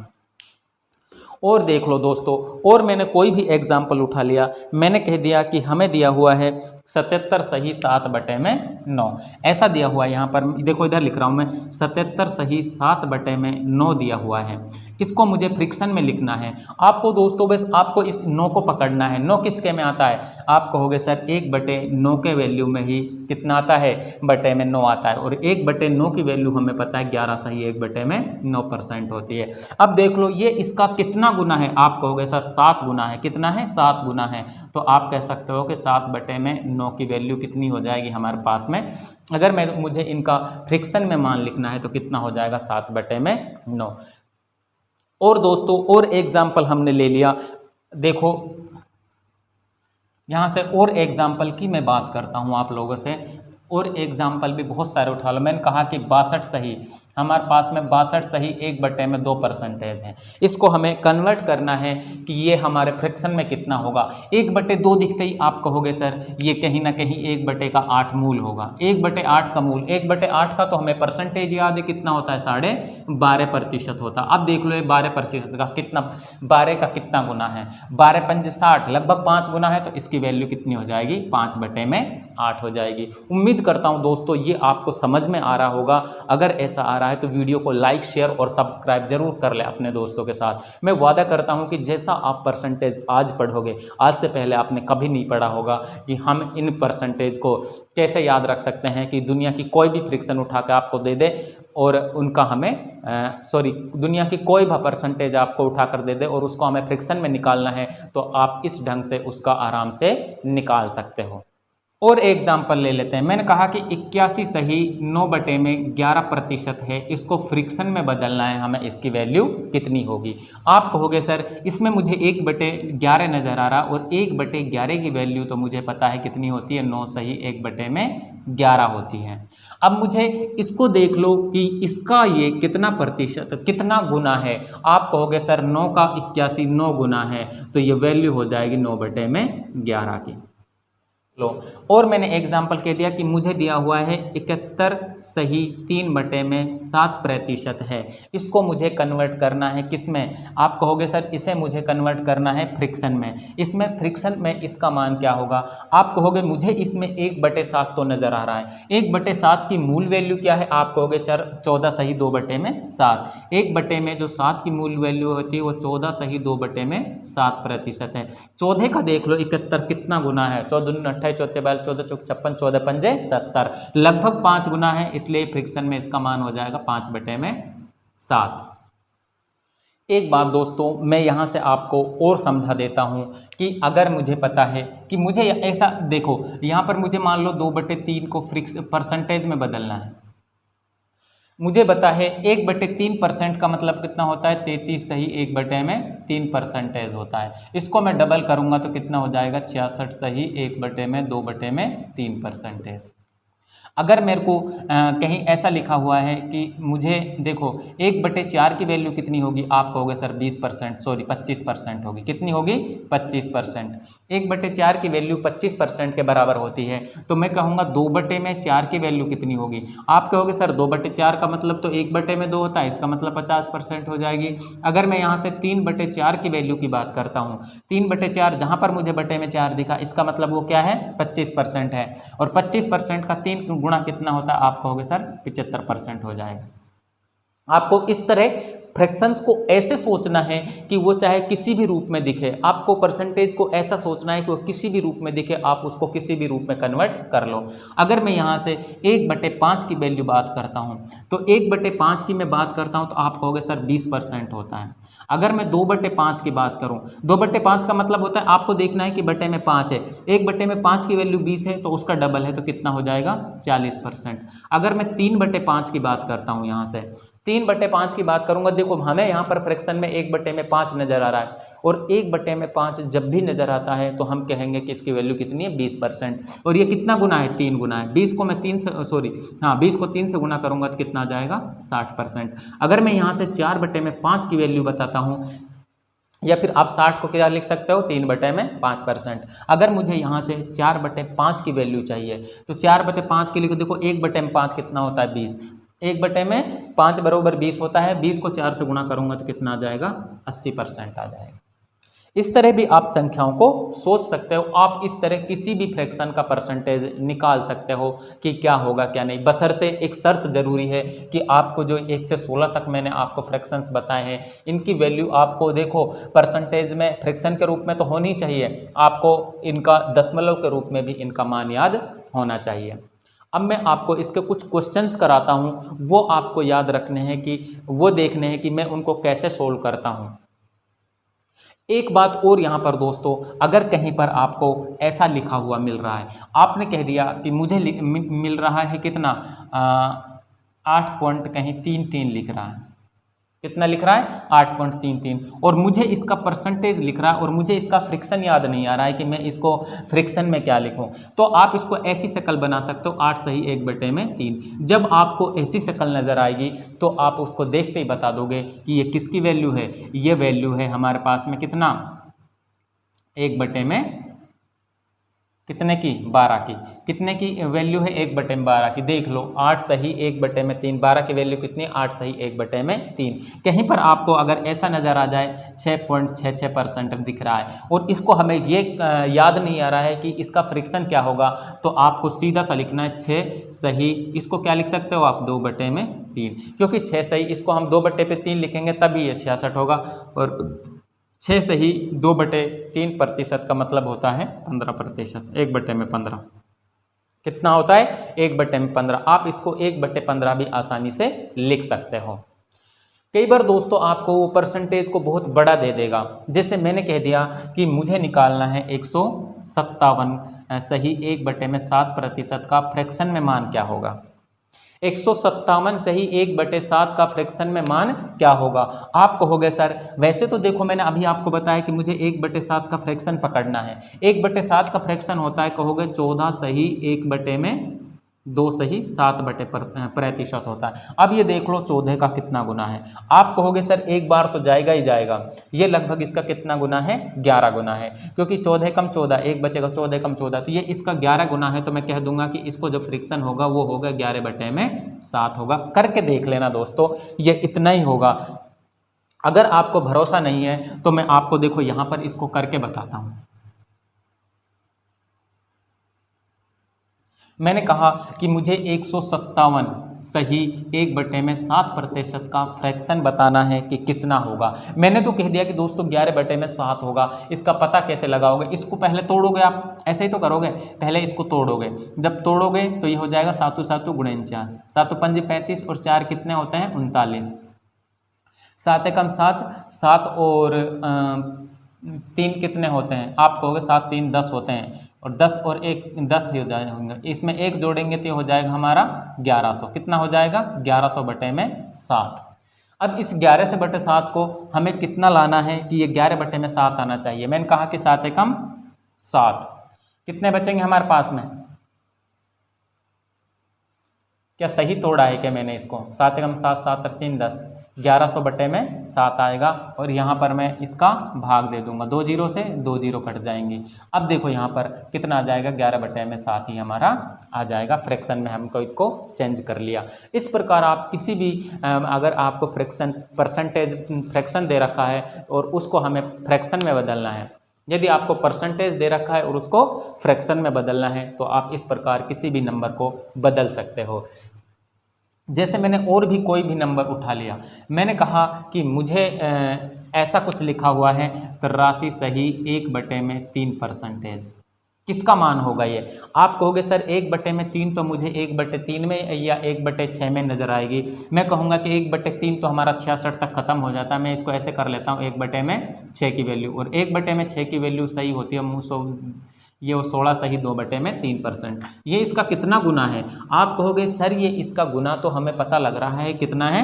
और देख लो दोस्तों, और मैंने कोई भी एग्जाम्पल उठा लिया, मैंने कह दिया कि हमें दिया हुआ है 77 सही 7/9। ऐसा दिया हुआ है यहाँ पर, देखो इधर लिख रहा हूँ मैं 77 सही 7/9 दिया हुआ है। इसको मुझे फ्रिक्शन में लिखना है। आपको दोस्तों बस आपको इस 9 को पकड़ना है। 9 किसके में आता है? आप कहोगे सर 1/9 के वैल्यू में ही कितना आता है, बटे में 9 आता है। और 1/9 की वैल्यू हमें पता है 11 सही 1/9% होती है। अब देख लो ये इसका कितना गुना है। आप कहोगे सर 7 गुना है। कितना है? 7 गुना है। तो आप कह सकते हो कि 7/9 की वैल्यू कितनी हो जाएगी हमारे पास में। अगर मुझे इनका फ्रिक्शन में मान लिखना है तो कितना हो जाएगा, 7/9। और दोस्तों और एग्जाम्पल हमने ले लिया। देखो यहाँ से और एग्जाम्पल की मैं बात करता हूँ आप लोगों से। और एग्जाम्पल भी बहुत सारे उठा लो। मैंने कहा कि 62 सही, हमारे पास में 62 सही 1/2% है। इसको हमें कन्वर्ट करना है कि ये हमारे फ्रिक्शन में कितना होगा। 1/2 दिखते ही आप कहोगे सर ये कहीं ना कहीं 1/8 मूल होगा। 1/8 का मूल, 1/8 का तो हमें परसेंटेज याद है कितना होता है, 12.5% होता है। अब देख लो ये 12% का कितना, 12 का कितना गुना है, 12 पंजे 60, लगभग 5 गुना है। तो इसकी वैल्यू कितनी हो जाएगी, 5/8 हो जाएगी। उम्मीद करता हूँ दोस्तों ये आपको समझ में आ रहा होगा। अगर ऐसा आ रहा है तो वीडियो को लाइक शेयर और सब्सक्राइब जरूर कर ले अपने दोस्तों के साथ। मैं वादा करता हूं कि जैसा आप परसेंटेज आज पढ़ोगे, आज से पहले आपने कभी नहीं पढ़ा होगा कि हम इन परसेंटेज को कैसे याद रख सकते हैं कि दुनिया की कोई भी फ्रिक्शन उठा के आपको दे दे और उनका हमें दुनिया की कोई भी परसेंटेज आपको उठा कर दे दे और उसको हमें फ्रिक्शन में निकालना है तो आप इस ढंग से उसका आराम से निकाल सकते हो। और एग्जाम्पल ले लेते हैं। मैंने कहा कि 81 सही 9/11% है। इसको फ्रिक्शन में बदलना है हमें, इसकी वैल्यू कितनी होगी। आप कहोगे सर इसमें मुझे 1/11 नज़र आ रहा और 1/11 की वैल्यू तो मुझे पता है कितनी होती है, 9 सही 1/11 होती है। अब मुझे इसको देख लो कि इसका ये कितना प्रतिशत, कितना गुना है। आप कहोगे सर 9 का 81 9 गुना है, तो ये वैल्यू हो जाएगी 9/11 की। लो, और मैंने एग्जाम्पल कह दिया कि मुझे दिया हुआ है 71 सही 3/7% है। इसको मुझे कन्वर्ट करना है किस में? आप कहोगे सर इसे मुझे कन्वर्ट करना है फ्रिक्शन में। इसमें फ्रिक्शन में इसका मान क्या होगा? आप कहोगे मुझे इसमें 1/7 तो नज़र आ रहा है। 1/7 की मूल वैल्यू क्या है? आप कहोगे 14 सही 2/7। 1 में जो 7 की मूल वैल्यू होती है वो 14 सही 2/7% है। 14 का देख लो 71 कितना गुना है, 14 चौथे 42 14 चौक 56 14 पंजे 70, लगभग 5 गुना है। इसलिए फ्रिक्शन में इसका मान हो जाएगा 5/7। एक बात दोस्तों मैं यहां से आपको और समझा देता हूं कि अगर मुझे पता है कि मुझे ऐसा देखो, यहां पर मुझे मान लो 2/3 को परसेंटेज में बदलना है। मुझे पता है 1/3% का मतलब कितना होता है, 33 सही 1/3% होता है। इसको मैं डबल करूंगा तो कितना हो जाएगा, 66 सही 1/2/3%। अगर मेरे को कहीं ऐसा लिखा हुआ है कि मुझे देखो 1/4 की वैल्यू कितनी होगी, आप कहोगे सर 20%, सॉरी 25% होगी। कितनी होगी? 25%। 1/4 की वैल्यू 25% के बराबर होती है, तो मैं कहूँगा 2/4 की वैल्यू कितनी होगी। आप कहोगे सर 2/4 का मतलब तो 1/2 होता है, इसका मतलब 50% हो जाएगी। अगर मैं यहाँ से 3/4 की वैल्यू की बात करता हूँ, 3/4 जहाँ पर मुझे बटे में 4 दिखा, इसका मतलब वो क्या है? 25% है। और 25% का 3 गुणा कितना होता है? आप कहोगे सर 75% हो जाएगा। आपको इस तरह फ्रैक्शंस को ऐसे सोचना है कि वो चाहे किसी भी रूप में दिखे। आपको परसेंटेज को ऐसा सोचना है कि वो किसी भी रूप में दिखे, आप उसको किसी भी रूप में कन्वर्ट कर लो। अगर मैं यहाँ से 1/5 की वैल्यू बात करता हूँ, तो 1/5 की मैं बात करता हूँ तो आप कहोगे सर 20% होता है। अगर मैं 2/5 की बात करूँ, 2/5 का मतलब होता है आपको देखना है कि बटे में 5 है, 1/5 की वैल्यू 20 है तो उसका डबल है, तो कितना हो जाएगा? 40%। अगर मैं 3/5 की बात करता हूँ, यहाँ से 3/5 की बात करूंगा, देखो हमें यहाँ पर फ्रैक्शन में 1/5 नजर आ रहा है, और 1/5 जब भी नजर आता है तो हम कहेंगे कि इसकी वैल्यू कितनी है? 20%। और ये कितना गुना है? 3 गुना है। 20 को मैं 3 से, सॉरी हाँ, 20 को 3 से गुना करूंगा तो कितना आ जाएगा? 60%। अगर मैं यहाँ से 4/5 की वैल्यू बताता हूँ, या फिर आप 60 को क्या लिख सकते हो? 3/5%। अगर मुझे यहाँ से 4/5 की वैल्यू चाहिए, तो 4/5 के लिए देखो 1/5 कितना होता है? 20। 1/5 बराबर 20 होता है। 20 को 4 से गुणा करूंगा तो कितना आ जाएगा? 80% आ जाएगा। इस तरह भी आप संख्याओं को सोच सकते हो। आप इस तरह किसी भी फ्रैक्शन का परसेंटेज निकाल सकते हो कि क्या होगा क्या नहीं, बशर्ते एक शर्त जरूरी है कि आपको जो 1 से 16 तक मैंने आपको फ्रैक्शंस बताए हैं, इनकी वैल्यू आपको देखो परसेंटेज में फ्रैक्शन के रूप में तो होनी चाहिए, आपको इनका दशमलव के रूप में भी इनका मान याद होना चाहिए। अब मैं आपको इसके कुछ क्वेश्चंस कराता हूँ, वो आपको याद रखने हैं, कि वो देखने हैं कि मैं उनको कैसे सोल्व करता हूँ। एक बात और यहाँ पर दोस्तों, अगर कहीं पर आपको ऐसा लिखा हुआ मिल रहा है, आपने कह दिया कि मुझे मिल रहा है कितना 8 पॉइंट कहीं 33 लिख रहा है, कितना लिख रहा है? 8.33, और मुझे इसका परसेंटेज लिख रहा है और मुझे इसका फ्रिक्शन याद नहीं आ रहा है कि मैं इसको फ्रिक्शन में क्या लिखूं। तो आप इसको ऐसी शक्ल बना सकते हो, 8 सही 1/3। जब आपको ऐसी शक्ल नज़र आएगी तो आप उसको देखते ही बता दोगे कि ये किसकी वैल्यू है। ये वैल्यू है हमारे पास में कितना? 1/में कितने की? 12 की। कितने की वैल्यू है? 1/12 की। देख लो 8 सही 1/3, 12 की वैल्यू कितनी? 8 सही 1/3। कहीं पर आपको अगर ऐसा नज़र आ जाए 6.66% दिख रहा है और इसको हमें ये याद नहीं आ रहा है कि इसका फ्रिक्शन क्या होगा, तो आपको सीधा सा लिखना है 6 सही, इसको क्या लिख सकते हो आप? 2/3, क्योंकि 6 सही इसको हम 2/3 लिखेंगे तभी ये 66 होगा, और 6 सही 2/3% का मतलब होता है 15%। 1/15 कितना होता है? 1/15। आप इसको 1/15 भी आसानी से लिख सकते हो। कई बार दोस्तों आपको वो परसेंटेज को बहुत बड़ा दे देगा, जैसे मैंने कह दिया कि मुझे निकालना है 157 सही 1/7% का फ्रैक्शन में मान क्या होगा। 157 सही 1/7 का फ्रैक्शन में मान क्या होगा। आप कहोगे सर वैसे तो देखो मैंने अभी आपको बताया कि मुझे 1/7 का फ्रैक्शन पकड़ना है। 1/7 का फ्रैक्शन होता है, कहोगे 14 सही 1/2 सही 7% होता है। अब ये देख लो 14 का कितना गुना है। आप कहोगे सर एक बार तो जाएगा ही जाएगा, ये लगभग इसका कितना गुना है? 11 गुना है, क्योंकि 14 कम 14 एक बचेगा, 14 कम 14, तो ये इसका 11 गुना है। तो मैं कह दूंगा कि इसको जो फ्रिक्शन होगा वो होगा 11/7 होगा। करके देख लेना दोस्तों, ये इतना ही होगा। अगर आपको भरोसा नहीं है तो मैं आपको देखो यहाँ पर इसको करके बताता हूँ। मैंने कहा कि मुझे 157 सही 1/7% का फ्रैक्शन बताना है कि कितना होगा। मैंने तो कह दिया कि दोस्तों 11/7 होगा। इसका पता कैसे लगाओगे? इसको पहले तोड़ोगे, आप ऐसे ही तो करोगे, पहले इसको तोड़ोगे। जब तोड़ोगे तो ये हो जाएगा 7 7 × 49, 7 5 35 और 4 कितने होते हैं? 39। 7 कम 7, 7 और 3 कितने होते हैं? आप कहोगे 7 3 10 होते हैं, और 10 और 1 10 ही हो जाएंगे, इसमें 1 जोड़ेंगे तो ये हो जाएगा हमारा 1100। कितना हो जाएगा? 1100/7। अब इस 1100/7 को हमें कितना लाना है कि ये 11/7 आना चाहिए। मैंने कहा कि 7 कम 7, कितने बचेंगे हमारे पास में? क्या सही तोड़ा है क्या मैंने इसको? 7 एकम 7, 7 और 3 10, 1100 बटे में 7 आएगा और यहाँ पर मैं इसका भाग दे दूंगा, 2 जीरो से 2 जीरो कट जाएंगे। अब देखो यहाँ पर कितना आ जाएगा, 11 बटे में 7 ही हमारा आ जाएगा। फ्रैक्शन में हमको इसको चेंज कर लिया। इस प्रकार आप किसी भी अगर आपको फ्रैक्शन परसेंटेज फ्रैक्शन दे रखा है और उसको हमें फ्रैक्शन में बदलना है, यदि आपको परसेंटेज दे रखा है और उसको फ्रैक्शन में बदलना है तो आप इस प्रकार किसी भी नंबर को बदल सकते हो। जैसे मैंने और भी कोई भी नंबर उठा लिया, मैंने कहा कि मुझे ऐसा कुछ लिखा हुआ है तो राशि सही 1/3%, किसका मान होगा ये? आप कहोगे सर 1/3 तो मुझे 1/3 में या 1/6 में नज़र आएगी। मैं कहूँगा कि 1/3 तो हमारा 66 तक खत्म हो जाता है। मैं इसको ऐसे कर लेता हूँ 1/6 की वैल्यू, और 1/6 की वैल्यू सही होती है ये 16 सही 2/3%। ये इसका कितना गुना है? आप कहोगे सर ये इसका गुना तो हमें पता लग रहा है कितना है,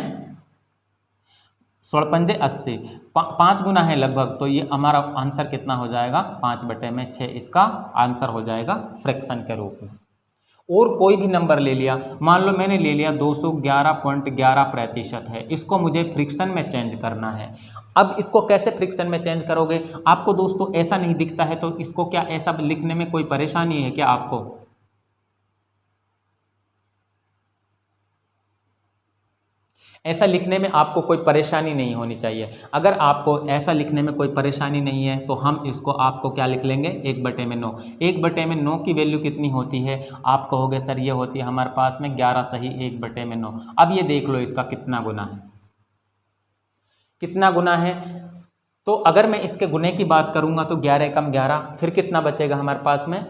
16 पंजे 80, 5 गुना है लगभग, तो ये हमारा आंसर कितना हो जाएगा, 5/6 इसका आंसर हो जाएगा फ्रैक्शन के रूप में। और कोई भी नंबर ले लिया, मान लो मैंने ले लिया 211.11% है, इसको मुझे फ्रिक्शन में चेंज करना है। अब इसको कैसे फ्रिक्शन में चेंज करोगे? आपको दोस्तों ऐसा नहीं दिखता है तो इसको क्या ऐसा लिखने में कोई परेशानी है क्या आपको? ऐसा लिखने में आपको कोई परेशानी नहीं होनी चाहिए। अगर आपको ऐसा लिखने में कोई परेशानी नहीं है तो हम इसको आपको क्या लिख लेंगे, 1/9। 1/9 की वैल्यू कितनी होती है? आप कहोगे सर ये होती है हमारे पास में 11 सही 1/9। अब ये देख लो इसका कितना गुना है, कितना गुना है। तो अगर मैं इसके गुने की बात करूंगा तो 11 एकम 11, फिर कितना बचेगा हमारे पास में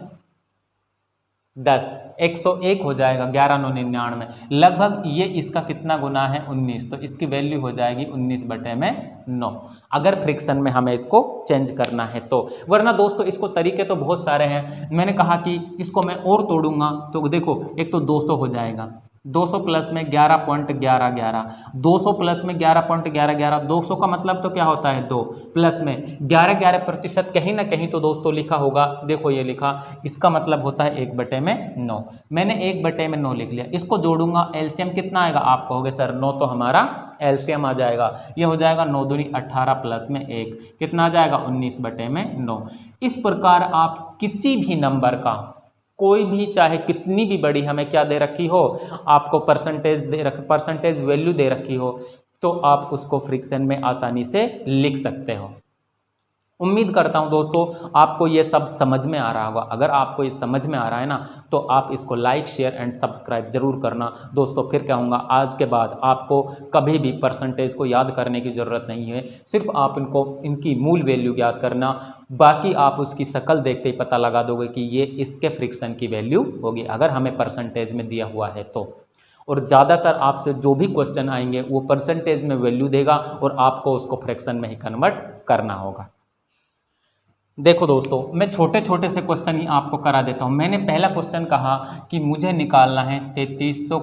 10, 101 हो जाएगा, 11 9 99, लगभग ये इसका कितना गुना है 19, तो इसकी वैल्यू हो जाएगी 19/9 अगर फ्रिक्शन में हमें इसको चेंज करना है तो। वरना दोस्तों इसको तरीके तो बहुत सारे हैं। मैंने कहा कि इसको मैं और तोड़ूंगा तो देखो, एक तो 200 हो जाएगा, 200 प्लस में 11.1111, 200 प्लस में 11.1111, 200 का मतलब तो क्या होता है 2, प्लस में 11% कहीं ना कहीं तो दोस्तों लिखा होगा, देखो ये लिखा, इसका मतलब होता है 1/9। मैंने 1/9 लिख लिया, इसको जोड़ूंगा, एलसीएम कितना आएगा? आप कहोगे सर 9 तो हमारा एलसीएम आ जाएगा, ये हो जाएगा 9 दूनी 18 प्लस में 1, कितना आ जाएगा 19/9। इस प्रकार आप किसी भी नंबर का कोई भी, चाहे कितनी भी बड़ी हमें क्या दे रखी हो, आपको परसेंटेज वैल्यू दे रखी हो, तो आप उसको फ्रिक्शन में आसानी से लिख सकते हो। उम्मीद करता हूं दोस्तों आपको ये सब समझ में आ रहा होगा। अगर आपको ये समझ में आ रहा है ना तो आप इसको लाइक शेयर एंड सब्सक्राइब जरूर करना दोस्तों। फिर कहूँगा आज के बाद आपको कभी भी परसेंटेज को याद करने की ज़रूरत नहीं है, सिर्फ आप इनकी मूल वैल्यू याद करना, बाकी आप उसकी शक्ल देखते ही पता लगा दोगे कि ये इसके फ्रिक्शन की वैल्यू होगी अगर हमें परसेंटेज में दिया हुआ है तो। और ज़्यादातर आपसे जो भी क्वेश्चन आएंगे वो परसेंटेज में वैल्यू देगा और आपको उसको फ्रैक्शन में ही कन्वर्ट करना होगा। देखो दोस्तों मैं छोटे छोटे से क्वेश्चन ही आपको करा देता हूँ। मैंने पहला क्वेश्चन कहा कि मुझे निकालना है 300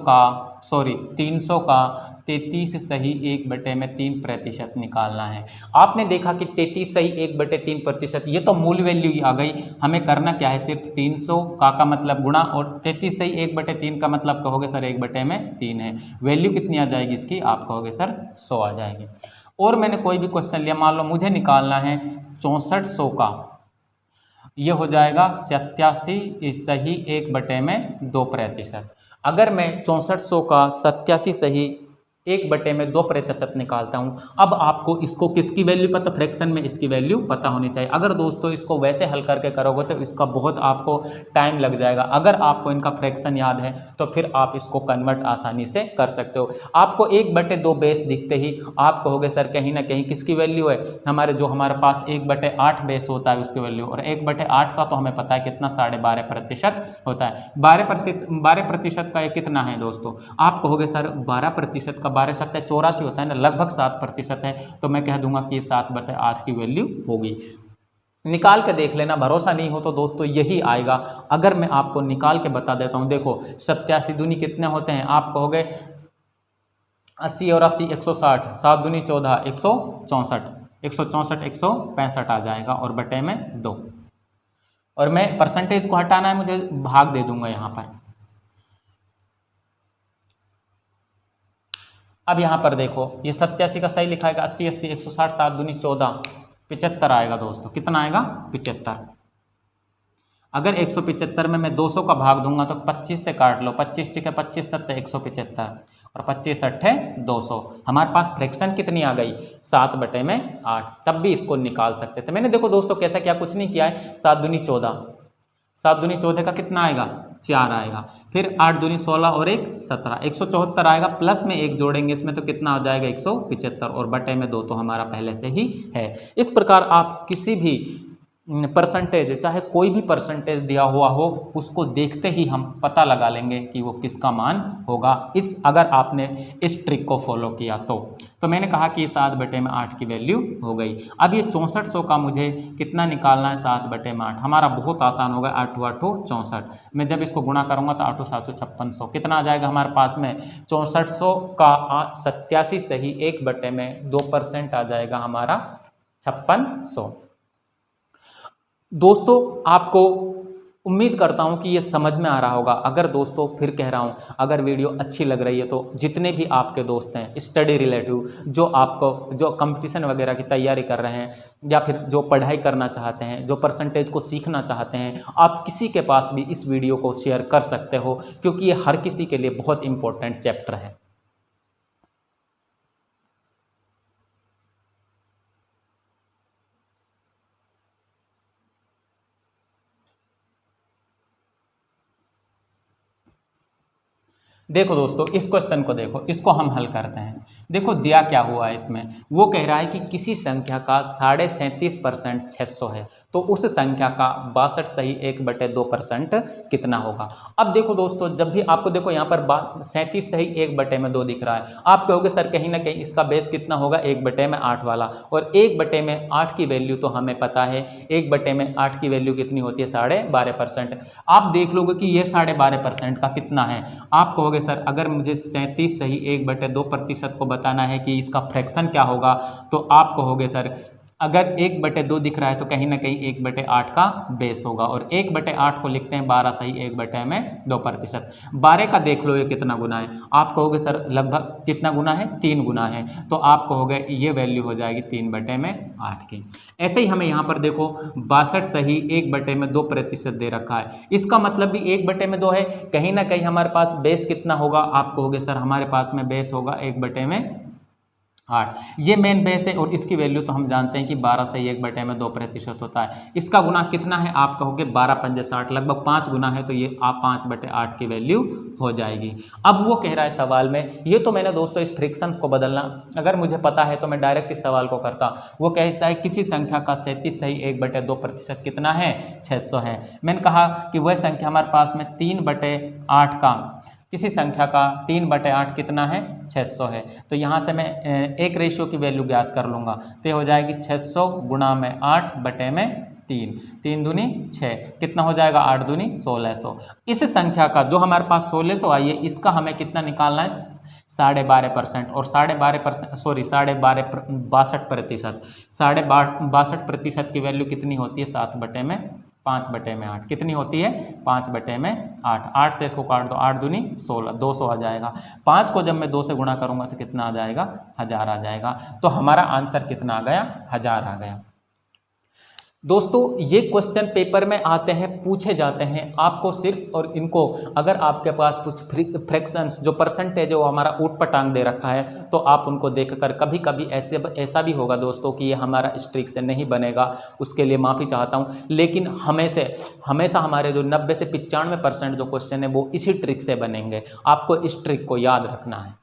का 33 सही 1/3% निकालना है। आपने देखा कि 33 सही 1/3%, ये तो मूल वैल्यू ही आ गई। हमें करना क्या है, सिर्फ 300 का मतलब गुणा, और 33 सही 1/3 का मतलब कहोगे सर 1/3 है, वैल्यू कितनी आ जाएगी इसकी? आप कहोगे सर 100 आ जाएगी। और मैंने कोई भी क्वेश्चन लिया, मान लो मुझे निकालना है 6400 का, ये हो जाएगा 87 सही 1/2%। अगर मैं 6400 का 87 सही 1/2% निकालता हूँ, अब आपको इसको किसकी वैल्यू पता, फ्रैक्शन में इसकी वैल्यू पता होनी चाहिए। अगर दोस्तों इसको वैसे हल करके करोगे तो इसका बहुत आपको टाइम लग जाएगा। अगर आपको इनका फ्रैक्शन याद है तो फिर आप इसको कन्वर्ट आसानी से कर सकते हो। आपको 1/2 बेस दिखते ही आप कहोगे सर कहीं ना कहीं किसकी वैल्यू है, हमारे पास 1/8 बेस होता है उसकी वैल्यू, और 1/8 का तो हमें पता है कितना 12.5% होता है। 12% का ये कितना है दोस्तों? आप कहोगे सर 12% का 12 7 84 होता है ना, लगभग 7% है, तो मैं कह दूंगा कि 7/8 की वैल्यू होगी। निकाल के देख लेना, भरोसा नहीं हो तो दोस्तों यही आएगा। अगर मैं आपको निकाल के बता देता हूं, देखो 87 दूनी कितने होते हैं? आप कहोगे 80 और 80 160, 7 दूनी 14, 164, 164 165 आ जाएगा, और बटे में 2, और मैं परसेंटेज को हटाना है मुझे, भाग दे दूंगा यहाँ पर। अब यहाँ पर देखो ये 87 का सही लिखा है, 80 80 160 7 दूनी 14 75 आएगा दोस्तों। कितना आएगा? 75। अगर 175 में मैं 200 का भाग दूंगा तो 25 से काट लो, 25 ठीक है, 25 7 175 और 25 8 200। हमारे पास फ्रैक्शन कितनी आ गई? 7/8। तब भी इसको निकाल सकते थे। मैंने देखो दोस्तों कैसा किया, कुछ नहीं किया है। 7 दूनी 14, 7 दूनी 14 का कितना आएगा? 4 आएगा। फिर 8 दूनी 16 और 1 17, 174 आएगा। प्लस में 1 जोड़ेंगे इसमें तो कितना हो जाएगा? 175 और बटे में 2 तो हमारा पहले से ही है। इस प्रकार आप किसी भी परसेंटेज, चाहे कोई भी परसेंटेज दिया हुआ हो, उसको देखते ही हम पता लगा लेंगे कि वो किसका मान होगा, इस अगर आपने इस ट्रिक को फॉलो किया तो मैंने कहा कि 7/8 की वैल्यू हो गई। अब ये 6400 का मुझे कितना निकालना है? 7/8। हमारा बहुत आसान होगा। 8 8 64। मैं जब इसको गुणा करूँगा तो 8 7 5600 कितना आ जाएगा हमारे पास में? 6400 का 87 सही 1/2% आ जाएगा हमारा 5600। दोस्तों आपको उम्मीद करता हूं कि ये समझ में आ रहा होगा। अगर दोस्तों फिर कह रहा हूं, अगर वीडियो अच्छी लग रही है तो जितने भी आपके दोस्त हैं स्टडी रिलेटिव, जो कंपटीशन वगैरह की तैयारी कर रहे हैं या फिर जो पढ़ाई करना चाहते हैं, जो परसेंटेज को सीखना चाहते हैं, आप किसी के पास भी इस वीडियो को शेयर कर सकते हो, क्योंकि ये हर किसी के लिए बहुत इंपॉर्टेंट चैप्टर है। देखो दोस्तों इस क्वेश्चन को देखो, इसको हम हल करते हैं। देखो दिया क्या हुआ है इसमें, वो कह रहा है कि किसी संख्या का 37.5% 600 है, तो उस संख्या का 62 सही 1/2% कितना होगा। अब देखो दोस्तों, जब भी आपको देखो यहाँ पर 37 सही 1/2 दिख रहा है, आप कहोगे सर कहीं ना कहीं इसका बेस कितना होगा? 1/8 वाला, और 1/8 की वैल्यू तो हमें पता है, 1/8 की वैल्यू कितनी होती है? 12.5%। आप देख लोगे कि ये 12.5% का कितना है। आप कहोगे सर अगर मुझे 37 सही 1/2% को बताना है कि इसका फ्रैक्शन क्या होगा, तो आप कहोगे सर अगर 1/2 दिख रहा है तो कहीं ना कहीं 1/8 का बेस होगा, और 1/8 को लिखते हैं 12 सही 1/2%। 12 का देख लो ये कितना गुना है, आप कहोगे सर लगभग कितना गुना है? 3 गुना है, तो आप कहोगे ये वैल्यू हो जाएगी 3/8 की। ऐसे ही हमें यहाँ पर देखो 62 सही 1/2% दे रखा है, इसका मतलब भी 1/2 है। कहीं ना कहीं हमारे पास बेस कितना होगा? आप कहोगे सर हमारे पास में बेस होगा 1/8। ये मेन बेस है, और इसकी वैल्यू तो हम जानते हैं कि 12 से 1/2% होता है। इसका गुना कितना है? आप कहोगे 12 पंजे 60, लगभग 5 गुना है, तो ये आप 5/8 की वैल्यू हो जाएगी। अब वो कह रहा है सवाल में, ये तो मैंने दोस्तों इस फ्रिक्शंस को बदलना, अगर मुझे पता है तो मैं डायरेक्ट इस सवाल को करता। वो कहता है किसी संख्या का 37 सही 1/2% कितना है? 600 है। मैंने कहा कि वह संख्या हमारे पास में 3/8 का, किसी संख्या का 3/8 कितना है? 600 है। तो यहाँ से मैं एक रेशियो की वैल्यू ज्ञात कर लूँगा, तो ये हो जाएगी 600 गुणा में 8/3, 3 दूनी 6, कितना हो जाएगा? 8 दूनी 1600। इस संख्या का जो हमारे पास 1600 आई है, इसका हमें कितना निकालना है? 12.5%, और 12.5% सॉरी 62%। 62% की वैल्यू कितनी होती है? 5/8 कितनी होती है? 5/8। 8 से इसको काट दो, 8 दूनी 16, 200 आ जाएगा। 5 को जब मैं 2 से गुणा करूंगा तो कितना आ जाएगा? 1000 आ जाएगा। तो हमारा आंसर कितना आ गया? 1000 आ गया। दोस्तों ये क्वेश्चन पेपर में आते हैं, पूछे जाते हैं। आपको सिर्फ और इनको, अगर आपके पास कुछ फ्रैक्शंस जो परसेंटेज है वो हमारा ऊट पटांग दे रखा है, तो आप उनको देखकर कभी कभी ऐसा भी होगा दोस्तों कि ये हमारा इस ट्रिक से नहीं बनेगा, उसके लिए माफ़ी चाहता हूँ। लेकिन हमेशा हमारे जो 90 से 95% जो क्वेश्चन है वो इसी ट्रिक से बनेंगे। आपको इस ट्रिक को याद रखना है।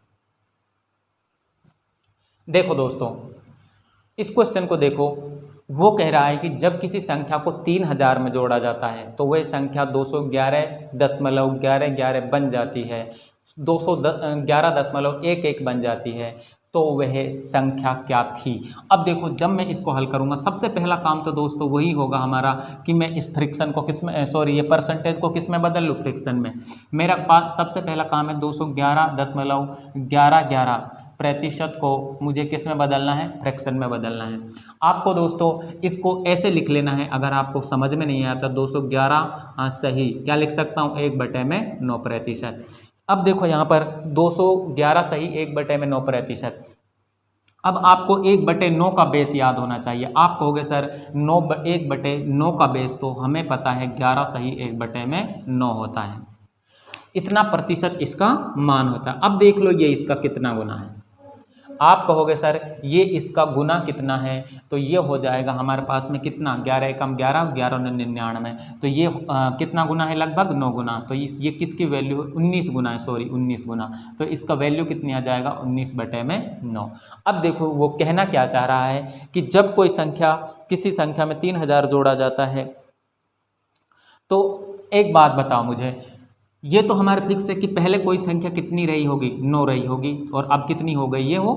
देखो दोस्तों इस क्वेश्चन को देखो, वो कह रहा है कि जब किसी संख्या को 3000 में जोड़ा जाता है तो वह संख्या 211.1111 बन जाती है, 211.11 बन जाती है, तो वह संख्या क्या थी। अब देखो जब मैं इसको हल करूंगा, सबसे पहला काम तो दोस्तों वही होगा हमारा कि मैं इस फ्रिक्शन को ये परसेंटेज को किस में बदल लूँ? फ्रिक्शन में। मेरा पास सबसे पहला काम है 211.11% को मुझे किस में बदलना है? फ्रैक्शन में बदलना है। आपको दोस्तों इसको ऐसे लिख लेना है, अगर आपको समझ में नहीं आता 211 सही क्या लिख सकता हूँ? 1/9%। अब देखो यहाँ पर 211 सही 1/9%। अब आपको 1/9 का बेस याद होना चाहिए। आप कहोगे सर 1/9 का बेस तो हमें पता है 11 सही 1/9 होता है, इतना प्रतिशत इसका मान होता है। अब देख लो ये इसका कितना गुना है। आप कहोगे सर ये इसका गुना कितना है, तो ये हो जाएगा हमारे पास में कितना, 11 एकम 11, 11 99, तो ये कितना गुना है, लगभग 9 गुना। तो ये किसकी वैल्यू 19 गुना है, सॉरी 19 गुना, तो इसका वैल्यू कितनी आ जाएगा 19/9। अब देखो वो कहना क्या चाह रहा है कि जब कोई संख्या, किसी संख्या में 3000 जोड़ा जाता है, तो एक बात बताओ मुझे, ये तो हमारे फिक्स है कि पहले कोई संख्या कितनी रही होगी, 9 रही होगी, और अब कितनी हो गई है वो,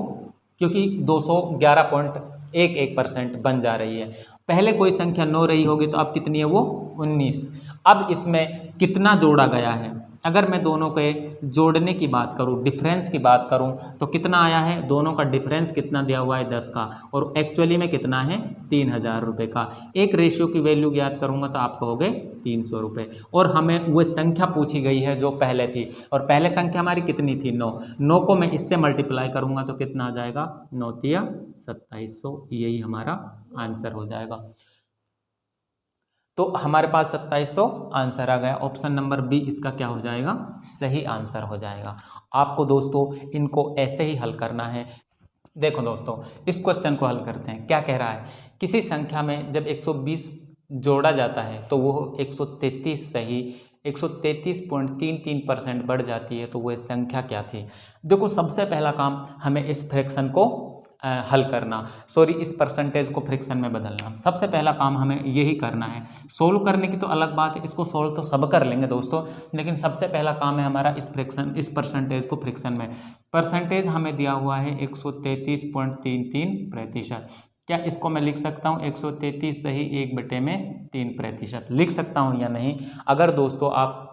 क्योंकि 211.11% बन जा रही है। पहले कोई संख्या 9 रही होगी तो अब कितनी है वो 19। अब इसमें कितना जोड़ा गया है, अगर मैं दोनों के जोड़ने की बात करूं, डिफरेंस की बात करूं, तो कितना आया है, दोनों का डिफरेंस कितना दिया हुआ है 10 का, और एक्चुअली में कितना है 3000 रुपये का। एक रेशियो की वैल्यू ज्ञात करूंगा तो आप कहोगे 300 रुपये, और हमें वो संख्या पूछी गई है जो पहले थी, और पहले संख्या हमारी कितनी थी 9। 9 को मैं इससे मल्टीप्लाई करूंगा तो कितना आ जाएगा, 9 तिया 2700, यही हमारा आंसर हो जाएगा। तो हमारे पास 2700 आंसर आ गया। ऑप्शन नंबर बी इसका क्या हो जाएगा, सही आंसर हो जाएगा। आपको दोस्तों इनको ऐसे ही हल करना है। देखो दोस्तों इस क्वेश्चन को हल करते हैं। क्या कह रहा है, किसी संख्या में जब 120 जोड़ा जाता है तो वो 133 सही 133.33% बढ़ जाती है, तो वह संख्या क्या थी। देखो सबसे पहला काम हमें इस फ्रैक्शन को हल करना, सॉरी इस परसेंटेज को फ्रैक्शन में बदलना, सबसे पहला काम हमें यही करना है। सोल्व करने की तो अलग बात है, इसको सोल्व तो सब कर लेंगे दोस्तों, लेकिन सबसे पहला काम है हमारा इस परसेंटेज को फ्रैक्शन में। परसेंटेज हमें दिया हुआ है 133.33%। क्या इसको मैं लिख सकता हूँ 133 सही 1/3% लिख सकता हूँ या नहीं। अगर दोस्तों आप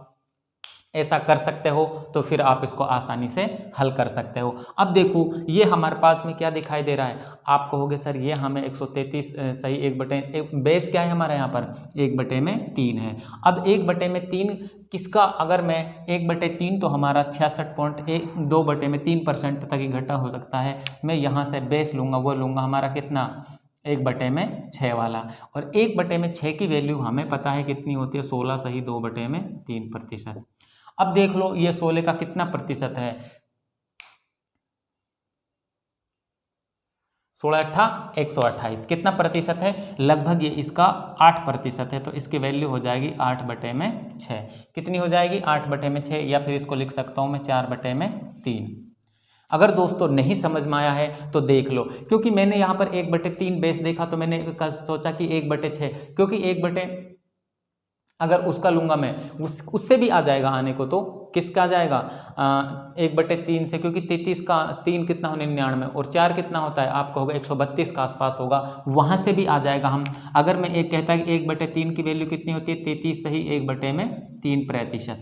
ऐसा कर सकते हो तो फिर आप इसको आसानी से हल कर सकते हो। अब देखो ये हमारे पास में क्या दिखाई दे रहा है, आप कहोगे सर ये हमें 133 सही 1/1 बेस क्या है हमारा यहाँ पर 1/3 है। अब 1/3 किसका, अगर मैं 1/3 तो हमारा 66.2/3% तक ही घटा हो सकता है। मैं यहाँ से बेस लूँगा, वो लूँगा हमारा कितना 1/6 वाला, और 1/6 की वैल्यू हमें पता है कितनी होती है 16 सही 2/3%। अब देख लो ये 16 का कितना प्रतिशत है, 16 अट्ठा 128, कितना प्रतिशत है, लगभग ये इसका 8% है, तो इसकी वैल्यू हो जाएगी 8/6। कितनी हो जाएगी 8/6, या फिर इसको लिख सकता हूँ मैं 4/3। अगर दोस्तों नहीं समझ में आया है तो देख लो, क्योंकि मैंने यहाँ पर 1/3 बेस देखा तो मैंने सोचा कि 1/6, क्योंकि 1/ अगर उसका लूँगा मैं उससे भी आ जाएगा आने को, तो किसका आ जाएगा 1/3 से, क्योंकि 33 का 3 कितना हो 99, और 4 कितना होता है आप कहोगे 132 का आसपास होगा, वहाँ से भी आ जाएगा। हम अगर मैं एक कहता है कि 1/3 की वैल्यू कितनी होती है 33 सही 1/3%,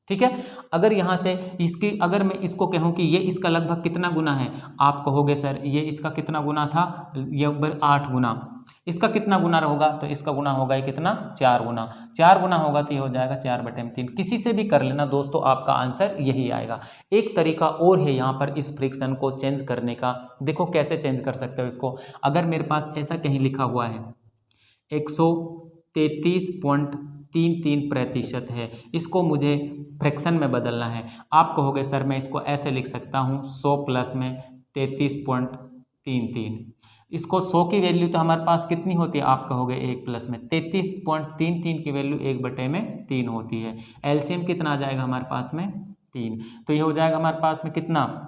ठीक है। अगर यहाँ से इसकी, अगर मैं इसको कहूँ कि ये इसका लगभग कितना गुना है, आप कहोगे सर ये इसका कितना गुना था, ये 8 गुना, इसका कितना गुना होगा, तो इसका गुना होगा ये कितना 4 गुना, 4 गुना होगा तो ये हो जाएगा 4/3। किसी से भी कर लेना दोस्तों, आपका आंसर यही आएगा। एक तरीका और है यहाँ पर इस फ्रैक्शन को चेंज करने का, देखो कैसे चेंज कर सकते हो इसको। अगर मेरे पास ऐसा कहीं लिखा हुआ है 133.33% है, इसको मुझे फ्रैक्शन में बदलना है। आप कहोगे सर मैं इसको ऐसे लिख सकता हूँ 100 प्लस में 33.33, इसको 100 की वैल्यू तो हमारे पास कितनी होती है, आप कहोगे 1 प्लस में 33.33 की वैल्यू 1/3 होती है। एलसीएम कितना आ जाएगा हमारे पास में 3, तो ये हो जाएगा हमारे पास में कितना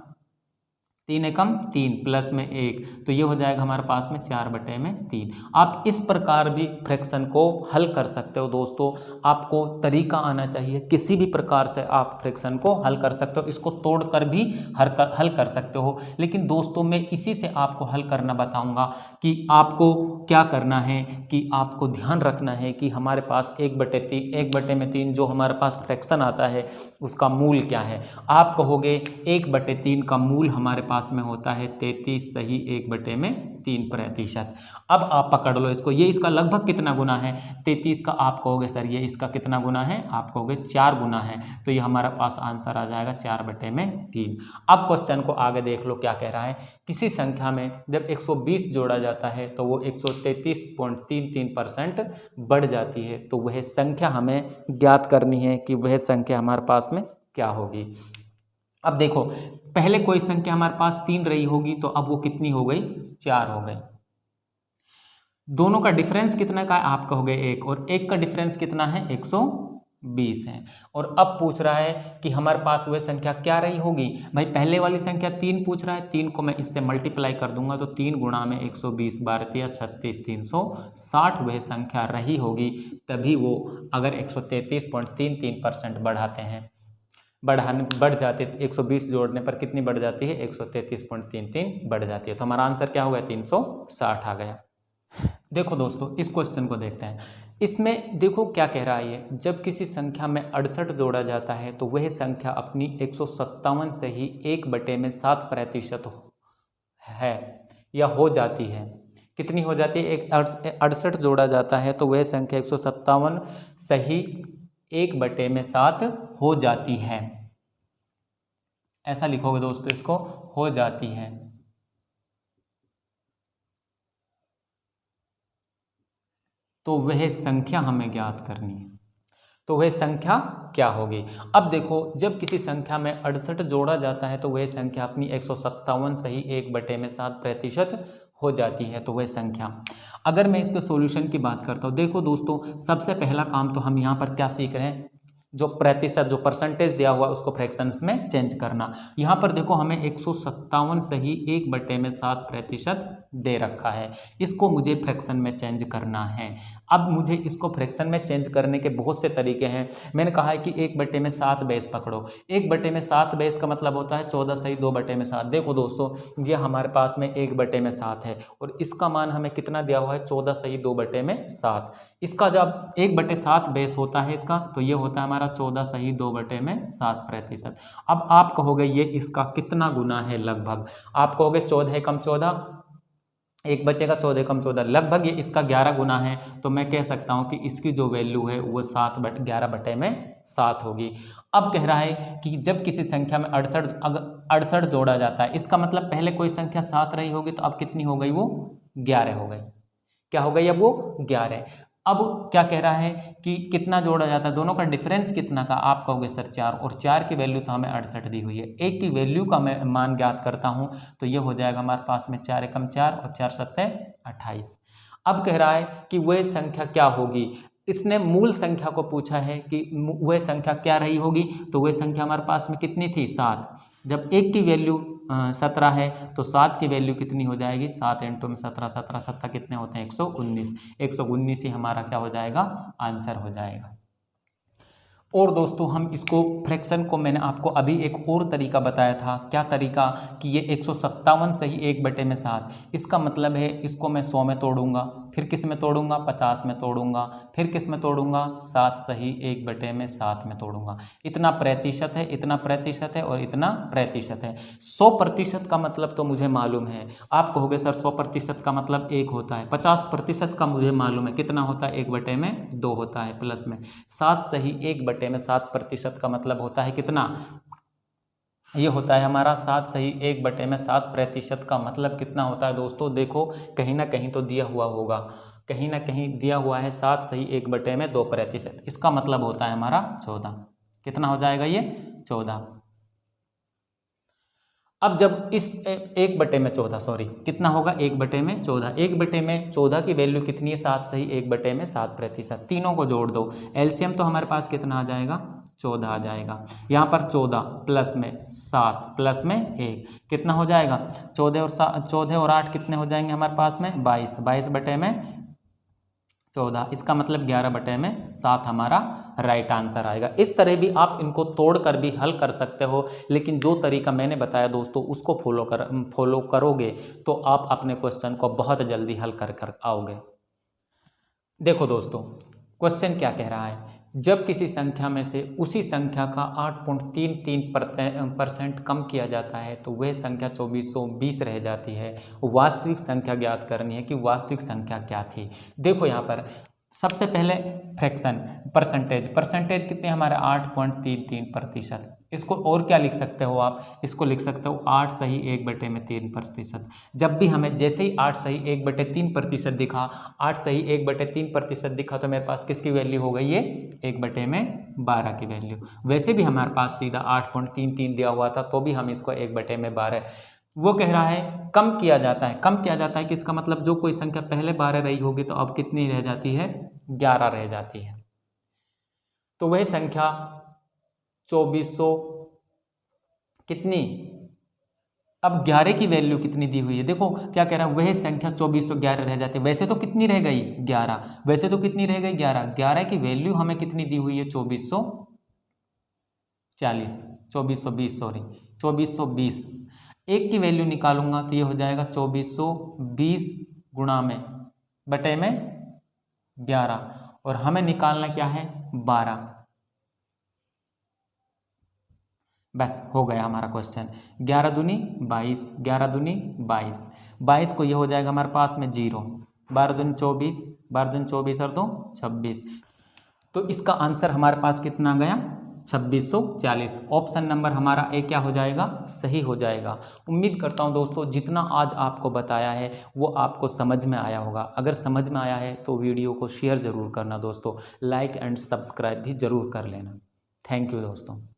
3 एकम 3 प्लस में 1, तो ये हो जाएगा हमारे पास में 4/3। आप इस प्रकार भी फ्रैक्शन को हल कर सकते हो दोस्तों, आपको तरीका आना चाहिए, किसी भी प्रकार से आप फ्रैक्शन को हल कर सकते हो, इसको तोड़कर भी हल कर सकते हो। लेकिन दोस्तों मैं इसी से आपको हल करना बताऊंगा कि आपको क्या करना है, कि आपको ध्यान रखना है कि हमारे पास 1/3 जो हमारे पास फ्रैक्शन आता है उसका मूल क्या है। आप कहोगे 1/3 का मूल हमारे पास में होता है 33 सही 1/3। 3%। अब आप पकड़ लो इसको, ये इसका लगभग कितना गुना है 33 का, आप कहोगे सर ये इसका कितना गुना है, आप कहोगे 4 गुना है, तो ये हमारा पास आंसर आ जाएगा 4/3। अब क्वेश्चन को आगे देख लो क्या कह रहा है, किसी संख्या में जब 120 जोड़ा जाता है तो वो 133.33% बढ़ जाती है, तो वह संख्या हमें ज्ञात करनी है कि वह संख्या हमारे पास में क्या होगी। अब देखो पहले कोई संख्या हमारे पास 3 रही होगी, तो अब वो कितनी हो गई, 4 हो गई। दोनों का डिफरेंस कितना का है, आप कहोगे 1, और 1 का डिफरेंस कितना है 120 है। और अब पूछ रहा है कि हमारे पास वह संख्या क्या रही होगी। भाई पहले वाली संख्या 3 पूछ रहा है, 3 को मैं इससे मल्टीप्लाई कर दूंगा, तो 3 गुणा में 120 12 36 360 वह संख्या रही होगी, तभी वो अगर 133.33% बढ़ाते हैं, बढ़ जाती है 120 जोड़ने पर कितनी बढ़ जाती है 133.33 बढ़ जाती है, तो हमारा आंसर क्या हो गया 360 आ गया। देखो दोस्तों इस क्वेश्चन को देखते हैं, इसमें देखो क्या कह रहा है ये, जब किसी संख्या में 68 जोड़ा जाता है तो वह संख्या अपनी 157 से ही 1/7% है या हो जाती है। कितनी हो जाती है, एक 68 जोड़ा जाता है तो वह संख्या 157 से ही 1/7 हो जाती है, ऐसा लिखोगे दोस्तों इसको, हो जाती है। तो वह संख्या हमें ज्ञात करनी है, तो वह संख्या क्या होगी। अब देखो जब किसी संख्या में 68 जोड़ा जाता है तो वह संख्या अपनी 157 से ही 1/7% हो जाती है, तो वह संख्या। अगर मैं इसके सॉल्यूशन की बात करता हूँ, देखो दोस्तों सबसे पहला काम तो हम यहाँ पर क्या सीख रहे हैं, जो प्रतिशत जो परसेंटेज दिया हुआ उसको फ्रैक्शंस में चेंज करना। यहाँ पर देखो हमें 157 से ही 1/7% दे रखा है, इसको मुझे फ्रैक्शन में चेंज करना है। अब मुझे इसको फ्रैक्शन में चेंज करने के बहुत से तरीके हैं। मैंने कहा है कि 1/7 बेस पकड़ो, 1/7 बेस का मतलब होता है 14 से ही 2/7। देखो दोस्तों ये हमारे पास में 1/7 है और इसका मान हमें कितना दिया हुआ है 14 से ही 2/7। इसका जब 1/7 बेस होता है इसका, तो ये होता है हमारा 14 सही 2/7%। अब आप कहोगे ये इसका कितना गुना है, लगभग आप कहोगे 14 कम 14, 1 बचेगा 14 कम 14, लगभग ये इसका 11 गुना है। तो मैं कह सकता हूँ कि इसकी जो वैल्यू है वो 11/7 होगी। अब कह रहा है कि जब किसी संख्या में 68 जोड़ा जाता है, इसका मतलब पहले कोई संख्या 7 रही होगी, तो अब कितनी हो गई, वो 11 हो गई। क्या हो गई अब वो 11। अब क्या कह रहा है कि कितना जोड़ा जाता है, दोनों का डिफरेंस कितना का, आप कहोगे सर 4, और 4 की वैल्यू तो हमें 68 दी हुई है। 1 की वैल्यू का मैं मान ज्ञात करता हूं, तो ये हो जाएगा हमारे पास में 4 एकम 4 और 4 सत्ते 28। अब कह रहा है कि वह संख्या क्या होगी, इसने मूल संख्या को पूछा है कि वह संख्या क्या रही होगी, तो वह संख्या हमारे पास में कितनी थी 7। जब 1 की वैल्यू 17 है तो 7 की वैल्यू कितनी हो जाएगी, 7 × 17 17 7 कितने होते हैं 119, 119 ही हमारा क्या हो जाएगा, आंसर हो जाएगा। और दोस्तों हम इसको फ्रैक्शन को मैंने आपको अभी एक और तरीका बताया था, क्या तरीका, कि ये 157 से ही 1/7, इसका मतलब है इसको मैं 100 में तोड़ूंगा, फिर किस में तोड़ूंगा 50 में तोड़ूंगा, फिर किस में तोड़ूंगा 7 सही 1/7 में तोड़ूंगा। इतना प्रतिशत है, इतना प्रतिशत है और इतना प्रतिशत है। 100% का मतलब तो मुझे मालूम है, आप कहोगे सर 100% का मतलब 1 होता है, 50% का मुझे मालूम है कितना होता है 1/2 होता है प्लस में। 7 सही 1/7% का मतलब होता है कितना, ये होता है हमारा 7 सही 1/7% का मतलब कितना होता है दोस्तों, देखो कहीं ना कहीं तो दिया हुआ होगा, कहीं ना कहीं दिया हुआ है 7 सही 1/2%, इसका मतलब होता है हमारा 14। कितना हो जाएगा ये 14। अब जब इस 1/14 सॉरी कितना होगा 1/14, 1/14 की वैल्यू कितनी है 7 सही 1/7%, तीनों को जोड़ दो, एलसीएम तो हमारे पास कितना आ जाएगा 14 आ जाएगा। यहाँ पर 14 प्लस में 7 प्लस में 1 कितना हो जाएगा 14 और 8 कितने हो जाएंगे हमारे पास में 22, 22/14, इसका मतलब 11/7 हमारा राइट आंसर आएगा। इस तरह भी आप इनको तोड़कर भी हल कर सकते हो, लेकिन जो तरीका मैंने बताया दोस्तों उसको फॉलो करोगे तो आप अपने क्वेश्चन को बहुत जल्दी हल कर आओगे। देखो दोस्तों क्वेश्चन क्या कह रहा है जब किसी संख्या में से उसी संख्या का 8.33% कम किया जाता है तो वह संख्या 2420 रह जाती है। वास्तविक संख्या ज्ञात करनी है कि वास्तविक संख्या क्या थी। देखो यहाँ पर सबसे पहले फ्रैक्शन परसेंटेज कितने हमारे 8.33%। इसको और क्या लिख सकते हो आप, इसको लिख सकते हो 8 सही 1/3%। जब भी हमें जैसे ही 8 सही 1/3% दिखा, 8 सही 1/3% दिखा तो मेरे पास किसकी वैल्यू हो गई, ये 1/12 की वैल्यू। वैसे भी हमारे पास सीधा 8.33 दिया हुआ था तो भी हम इसको 1/12, वो कह रहा है कम किया जाता है। कम किया जाता है कि इसका मतलब जो कोई संख्या पहले 12 रही होगी तो अब कितनी रह जाती है, 11 रह जाती है। तो वह संख्या 2400 कितनी, अब 11 की वैल्यू कितनी दी हुई है, देखो क्या कह रहा है, वह संख्या 2411 रह जाती है। वैसे तो कितनी रह गई 11, वैसे तो कितनी रह गई 11, 11 की वैल्यू हमें कितनी दी हुई है 2420, एक की वैल्यू निकालूंगा तो ये हो जाएगा 2420 गुणा में बटे में 11, और हमें निकालना क्या है 12। बस हो गया हमारा क्वेश्चन। 11 दूनी 22, 11 दूनी 22, 22 को ये हो जाएगा हमारे पास में 0, 12 दूनी 24, 12 दूनी 24 और 2 26। तो इसका आंसर हमारे पास कितना गया 2640। ऑप्शन नंबर हमारा ए क्या हो जाएगा, सही हो जाएगा। उम्मीद करता हूं दोस्तों जितना आज आपको बताया है वो आपको समझ में आया होगा। अगर समझ में आया है तो वीडियो को शेयर ज़रूर करना दोस्तों, लाइक एंड सब्सक्राइब भी ज़रूर कर लेना। थैंक यू दोस्तों।